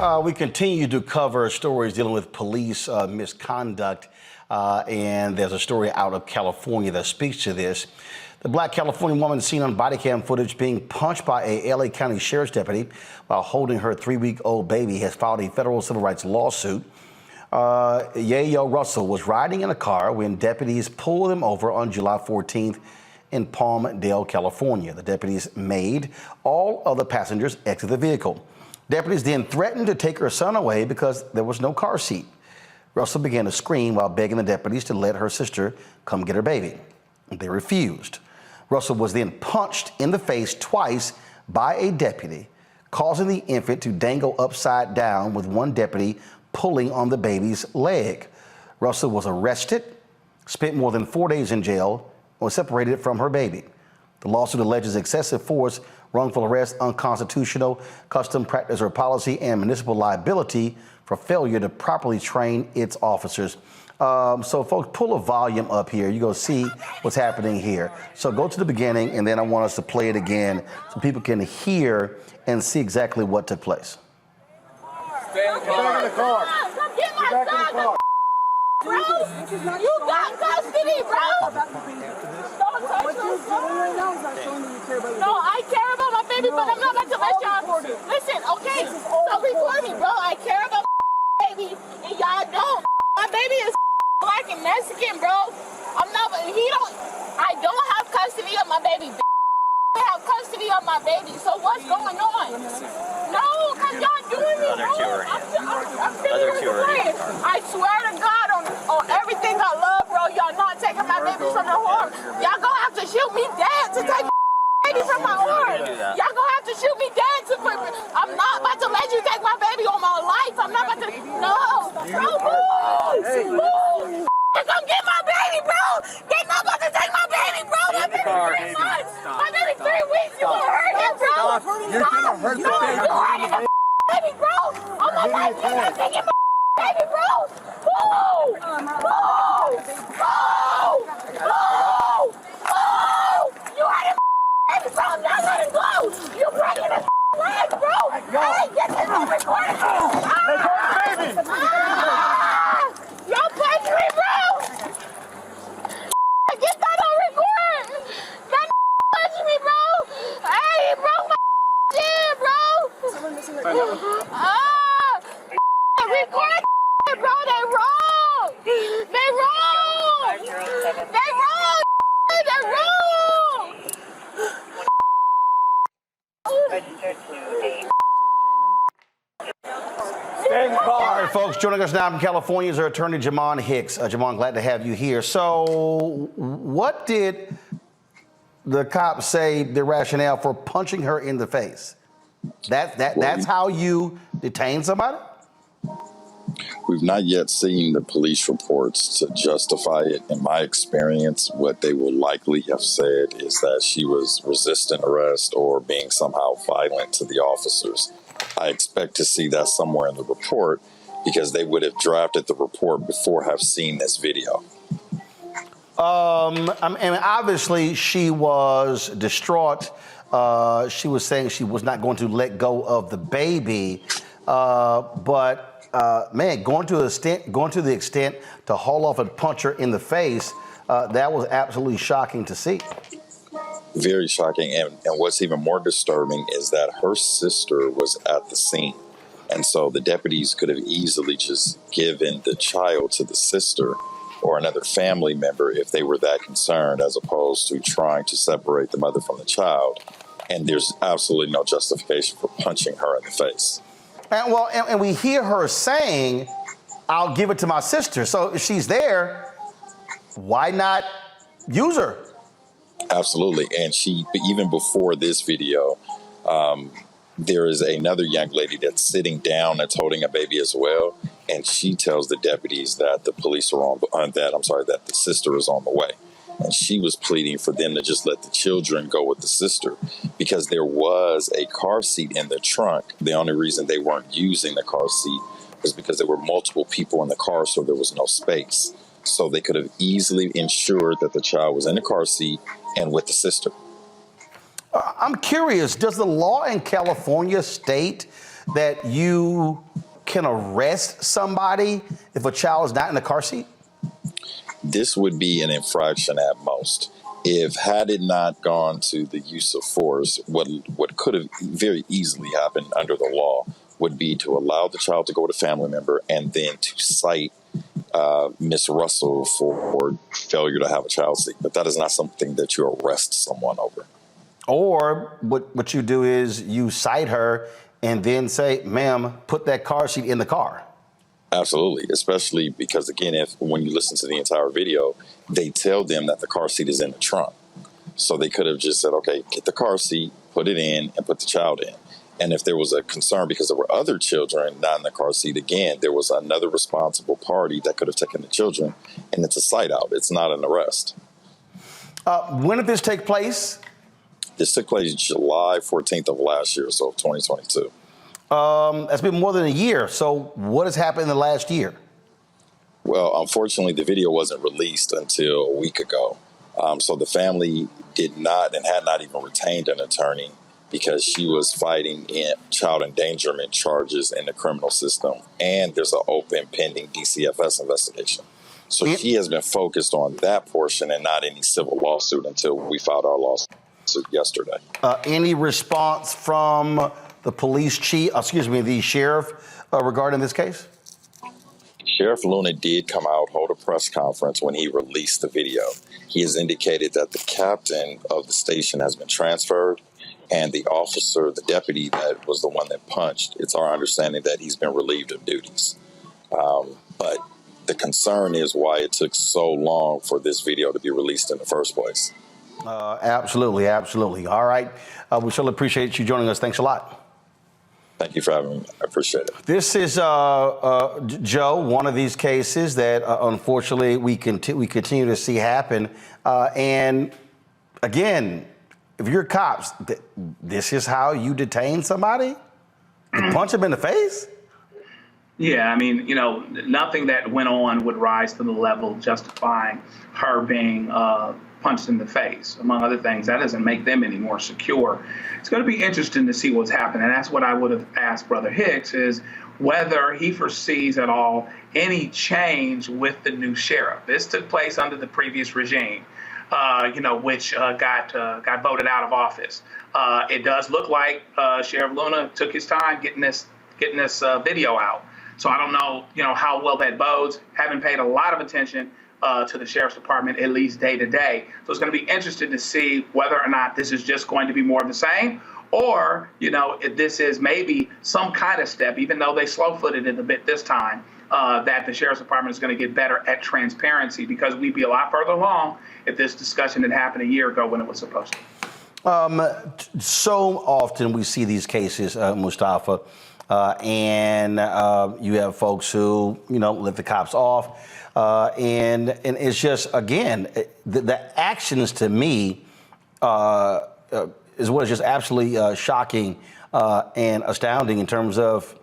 We continue to cover stories dealing with police misconduct, and there's a story out of California that speaks to this. The black California woman seen on body cam footage being punched by a LA County Sheriff's deputy while holding her 3-week-old baby has filed a federal civil rights lawsuit. Yeayo Russell was riding in a car when deputies pulled him over on July 14th in Palmdale, California. The deputies made all other passengers exit the vehicle. Deputies then threatened to take her son away because there was no car seat. Russell began to scream while begging the deputies to let her sister come get her baby. They refused. Russell was then punched in the face twice by a deputy, causing the infant to dangle upside down with one deputy pulling on the baby's leg. Russell was arrested, spent more than 4 days in jail, and was separated from her baby. The lawsuit alleges excessive force, wrongful arrest, unconstitutional, custom practice or policy, and municipal liability for failure to properly train its officers. So folks, pull a volume up here. You're going to see what's happening here. So go to the beginning, and then I want us to play it again so people can hear and see exactly what took place. Stay in the car. Come get my son, bro. You got custody, bro. Don't touch my son. No, I care about my baby, but I'm not about to let y'all. Listen, okay? So record me, bro. I care about my baby, and y'all don't. My baby is black and Mexican, bro. I don't have custody of my baby. I have custody of my baby. So what's going on? No, because y'all doing me, bro. I'm sitting here playing. I swear to God on everything I love, bro, y'all not taking my baby from the arm. Y'all gonna have to shoot me dead to take my baby from my arm. Y'all gonna have to shoot me dead to put. I'm not about to let you take my baby on my life. I'm not about to. No, bro, move. Come get my baby, bro. They're not about to take my baby, bro. My baby 3 months. My baby 3 weeks. You gonna hurt him, bro. You're gonna hurt the baby. You hurting the baby, bro. I'm not like, you're not taking my baby, bro. Move. You hurting my baby, bro. I'm not letting go. You breaking his leg, bro. Hey, get this on recording. Y'all punch me, bro. Get that on record. That punch me, bro. Hey, he broke my chin, bro. Record that, bro. They wrong. They wrong. They wrong. They wrong. All right, folks, joining us now from California is our attorney, Jamon Hicks. Jamon, glad to have you here. So what did the cops say the rationale for punching her in the face? That's how you detain somebody? We've not yet seen the police reports to justify it. In my experience, what they will likely have said is that she was resisting arrest or being somehow violent to the officers. I expect to see that somewhere in the report because they would have drafted the report before have seen this video. I mean, obviously she was distraught. She was saying she was not going to let go of the baby, but man, going to the extent to haul off and punch her in the face, that was absolutely shocking to see. Very shocking. And what's even more disturbing is that her sister was at the scene. And so the deputies could have easily just given the child to the sister or another family member if they were that concerned, as opposed to trying to separate the mother from the child. And there's absolutely no justification for punching her in the face. And we hear her saying, I'll give it to my sister. So if she's there, why not use her? Absolutely. And she, even before this video, there is another young lady that's sitting down that's holding a baby as well. And she tells the deputies that the police are that the sister is on the way. And she was pleading for them to just let the children go with the sister because there was a car seat in the trunk. The only reason they weren't using the car seat was because there were multiple people in the car, so there was no space. So they could have easily ensured that the child was in the car seat and with the sister. I'm curious, does the law in California state that you can arrest somebody if a child is not in the car seat? This would be an infraction at most. If had it not gone to the use of force, what could have very easily happened under the law would be to allow the child to go with a family member and then to cite Miss Russell for failure to have a child seat. But that is not something that you arrest someone over. Or what you do is you cite her and then say, ma'am, put that car seat in the car. Absolutely, especially because, again, when you listen to the entire video, they tell them that the car seat is in the trunk. So they could have just said, okay, get the car seat, put it in, and put the child in. And if there was a concern because there were other children not in the car seat, again, there was another responsible party that could have taken the children, and it's a cite out. It's not an arrest. When did this take place? This took place July 14th of last year, so 2022. That's been more than a year. So what has happened in the last year? Well, unfortunately, the video wasn't released until a week ago. So the family did not and had not even retained an attorney because she was fighting child endangerment charges in the criminal system. And there's an open pending DCFS investigation. So she has been focused on that portion and not any civil lawsuit until we filed our lawsuit yesterday. Any response from the police chief, the sheriff regarding this case? Sheriff Luna did come out, hold a press conference when he released the video. He has indicated that the captain of the station has been transferred and the officer, the deputy that was the one that punched, it's our understanding that he's been relieved of duties. But the concern is why it took so long for this video to be released in the first place. Absolutely. All right. We certainly appreciate you joining us. Thanks a lot. Thank you for having me. I appreciate it. This is, Joe, one of these cases that unfortunately we continue to see happen. And again, if you're cops, this is how you detain somebody? You punch them in the face? Yeah, I mean, nothing that went on would rise to the level justifying her being punched in the face. Among other things, that doesn't make them any more secure. It's going to be interesting to see what's happening. And that's what I would have asked Brother Hicks, is whether he foresees at all any change with the new sheriff. This took place under the previous regime, which got voted out of office. It does look like Sheriff Luna took his time getting this video out. So I don't know, how well that bodes. Haven't paid a lot of attention to the sheriff's department, at least day to day. So it's going to be interesting to see whether or not this is just going to be more of the same, or, if this is maybe some kind of step, even though they slow-footed it a bit this time, that the sheriff's department is going to get better at transparency, because we'd be a lot further along if this discussion had happened a year ago when it was supposed to. So often we see these cases, Mustafa, and you have folks who, let the cops off. And it's just, again, the actions to me is what is just absolutely shocking and astounding in terms of,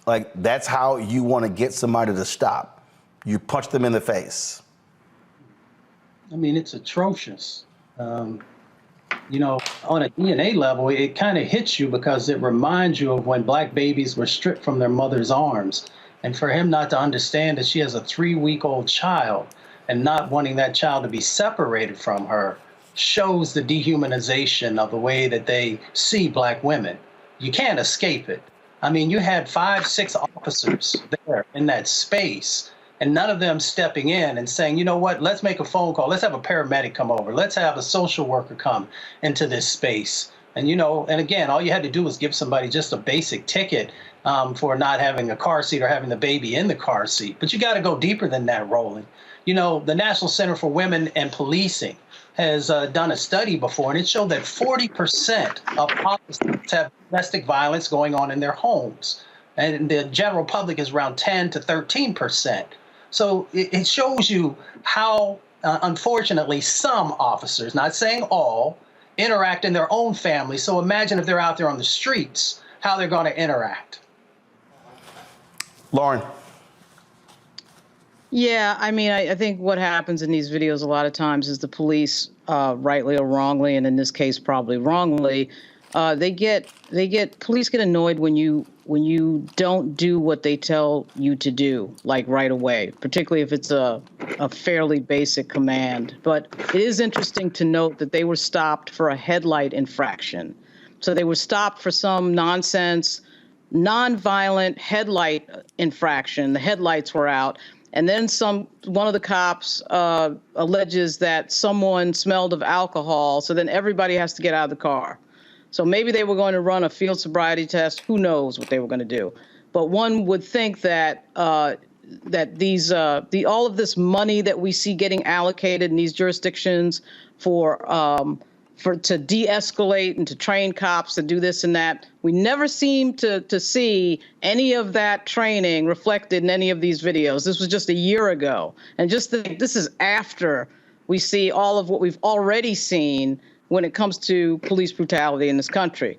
like, that's how you want to get somebody to stop. You punch them in the face. I mean, it's atrocious. On a DNA level, it kind of hits you because it reminds you of when black babies were stripped from their mother's arms. And for him not to understand that she has a 3-week-old child and not wanting that child to be separated from her shows the dehumanization of the way that they see black women. You can't escape it. I mean, you had 5, 6 officers there in that space, and none of them stepping in and saying, you know what, let's make a phone call. Let's have a paramedic come over. Let's have a social worker come into this space. And, and again, all you had to do was give somebody just a basic ticket for not having a car seat or having the baby in the car seat. But you got to go deeper than that, Roland. The National Center for Women and Policing has done a study before, and it showed that 40% of officers have domestic violence going on in their homes. And the general public is around 10 to 13%. So it shows you how, unfortunately, some officers, not saying all, interact in their own family. So imagine if they're out there on the streets, how they're going to interact. Lauren. Yeah, I mean, I think what happens in these videos a lot of times is the police, rightly or wrongly, and in this case probably wrongly, Police get annoyed when you don't do what they tell you to do, like right away, particularly if it's a fairly basic command. But it is interesting to note that they were stopped for a headlight infraction. So they were stopped for some nonsense, nonviolent headlight infraction. The headlights were out. And then one of the cops alleges that someone smelled of alcohol. So then everybody has to get out of the car. So maybe they were going to run a field sobriety test. Who knows what they were going to do? But one would think that these all of this money that we see getting allocated in these jurisdictions to de-escalate and to train cops to do this and that, we never seem to see any of that training reflected in any of these videos. This was just a year ago. And just think, this is after we see all of what we've already seen when it comes to police brutality in this country.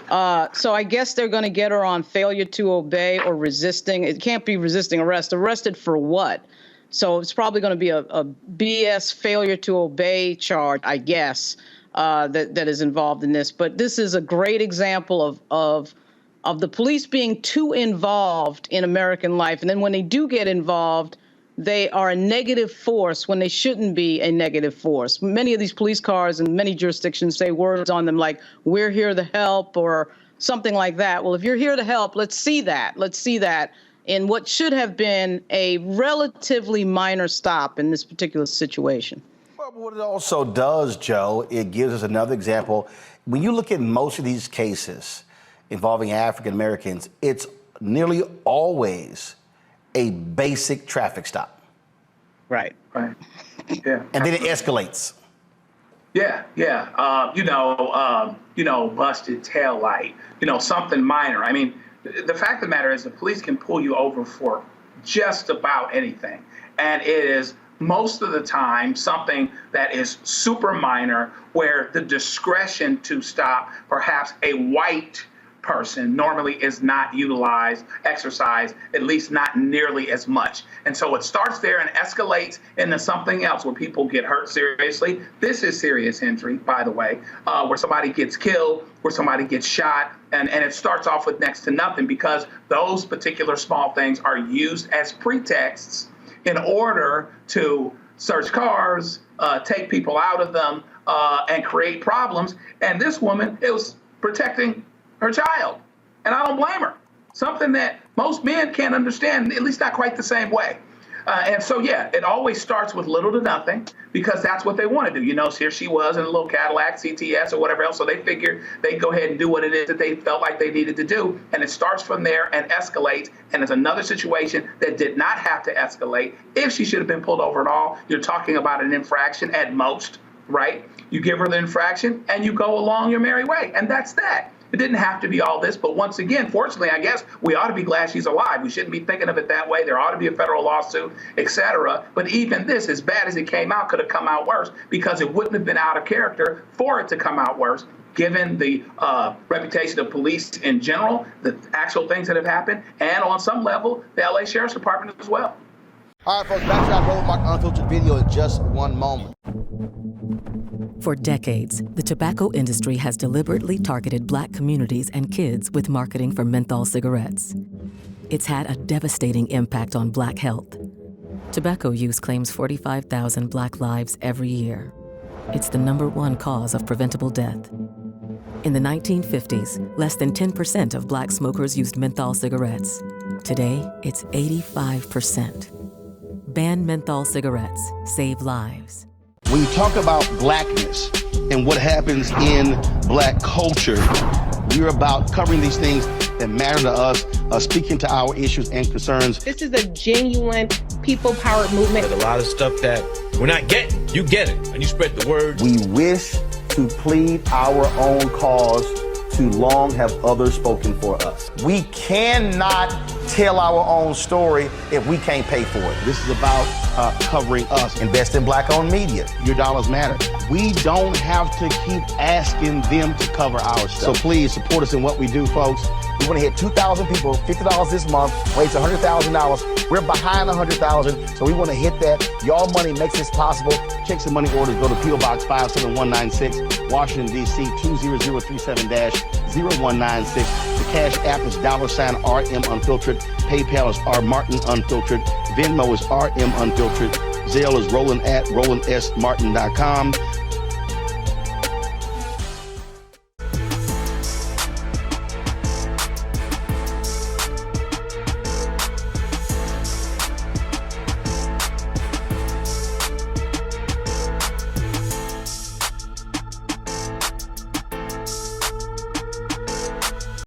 So I guess they're going to get her on failure to obey or resisting. It can't be resisting arrest. Arrested for what? So it's probably going to be a BS failure to obey charge, I guess, that is involved in this. But this is a great example of the police being too involved in American life. And then when they do get involved, they are a negative force when they shouldn't be a negative force. Many of these police cars in many jurisdictions say words on them like, "We're here to help," or something like that. Well, if you're here to help, let's see that. Let's see that in what should have been a relatively minor stop in this particular situation. Well, what it also does, Joe, it gives us another example. When you look at most of these cases involving African Americans, it's nearly always a basic traffic stop. Right. Right. Yeah. And then it escalates. Yeah. Busted tail light, something minor. I mean, the fact of the matter is the police can pull you over for just about anything. And it is most of the time something that is super minor where the discretion to stop perhaps a white person normally is not exercised, at least not nearly as much. And so it starts there and escalates into something else where people get hurt seriously. This is serious injury, by the way, where somebody gets killed, where somebody gets shot, and it starts off with next to nothing because those particular small things are used as pretexts in order to search cars, take people out of them, and create problems. And this woman, it was protecting her child. And I don't blame her. Something that most men can't understand, at least not quite the same way. And so, yeah, it always starts with little to nothing because that's what they want to do. Here she was in a little Cadillac, CTS or whatever else. So they figured they'd go ahead and do what it is that they felt like they needed to do. And it starts from there and escalates. And it's another situation that did not have to escalate. If she should have been pulled over at all, you're talking about an infraction at most, right? You give her the infraction and you go along your merry way. And that's that. It didn't have to be all this, but once again, fortunately, I guess we ought to be glad she's alive. We shouldn't be thinking of it that way. There ought to be a federal lawsuit, etc. But even this, as bad as it came out, could have come out worse because it wouldn't have been out of character for it to come out worse, given the reputation of police in general, the actual things that have happened, and on some level, the LA Sheriff's Department as well. All right, folks, back to our Roland Mark Unfiltered video in just one moment. For decades, the tobacco industry has deliberately targeted Black communities and kids with marketing for menthol cigarettes. It's had a devastating impact on Black health. Tobacco use claims 45,000 Black lives every year. It's the #1 cause of preventable death. In the 1950s, less than 10% of Black smokers used menthol cigarettes. Today, it's 85%. Ban menthol cigarettes. Save lives. When you talk about Blackness and what happens in Black culture, we're about covering these things that matter to us, speaking to our issues and concerns. This is a genuine people-powered movement. There's a lot of stuff that we're not getting. You get it, and you spread the word. We wish to plead our own cause. Too long have others spoken for us. We cannot tell our own story if we can't pay for it. This is about covering us. Invest in Black-owned media. Your dollars matter. We don't have to keep asking them to cover our stuff. So please support us in what we do, folks. We want to hit 2,000 people, $50 this month, raise $100,000. We're behind 100,000, so we want to hit that. Y'all money makes this possible. Check some money orders. Go to P.O. Box 57196. Washington, D.C. 20037-0196. The Cash App is $RM Unfiltered. PayPal is R Martin Unfiltered. Venmo is RM Unfiltered. Zelle is Roland at RolandSMartin.com.